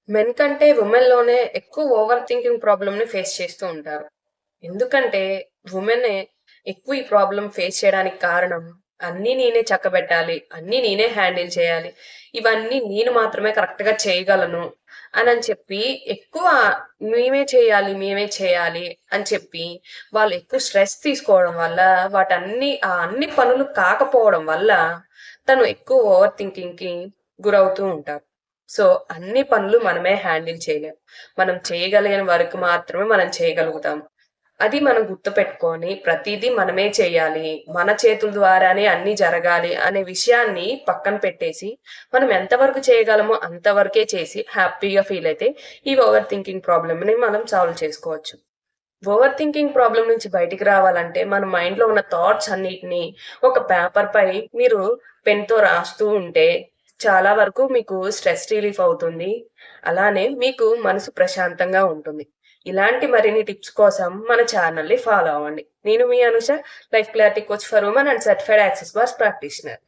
Men కంటే వుమెన్‌లోనే ఎక్కువ over thinking ప్రాబ్లమ్‌ని ఫేస్ చేస్తూ ఉంటారు. ఎందుకంటే వుమెనే ఎక్కువ ఈ ప్రాబ్లమ్ ఫేస్ చేయడానికి కారణం, అన్నీ నేనే చక్కబెట్టాలి, అన్నీ నేనే హ్యాండిల్ చేయాలి, ఇవన్నీ నేను మాత్రమే కరెక్ట్‌గా చేయగలను అనని చెప్పి ఎక్కువ మేమే చేయాలి అని చెప్పి వాళ్ళు ఎక్కువ స్ట్రెస్ తీసుకోవడం వల్ల అన్ని పనులు కాకపోవడం వల్ల తను ఎక్కువ ఓవర్ థింకింగ్‌కి గురవుతూ ఉంటారు. సో, అన్ని పనులు మనమే హ్యాండిల్ చేయలేం. మనం చేయగలిగిన వర్క్ మాత్రమే మనం చేయగలుగుతాం. అది మనం గుర్తుపెట్టుకొని ప్రతీదీ మనమే చేయాలి, మన చేతుల ద్వారానే అన్నీ జరగాలి అనే విషయాన్ని పక్కన పెట్టేసి, మనం ఎంతవరకు చేయగలమో అంతవరకే చేసి హ్యాపీగా ఫీలయితే ఈ ఓవర్ థింకింగ్ ప్రాబ్లమ్‌ని మనం సాల్వ్ చేసుకోవచ్చు. ఓవర్ థింకింగ్ ప్రాబ్లమ్ నుంచి బయటికి రావాలంటే మన మైండ్‌లో ఉన్న థాట్స్ అన్నిటిని ఒక పేపర్‌పై మీరు పెన్‌తో రాస్తూ ఉంటే చాలా వరకు మీకు స్ట్రెస్ రిలీఫ్ అవుతుంది. అలానే మీకు మనసు ప్రశాంతంగా ఉంటుంది. ఇలాంటి మరిన్ని టిప్స్ కోసం మన ఛానెల్‌ని ఫాలో అవ్వండి. నేను మీ Anusha, life clarity coach for women and certified access bars practitioner.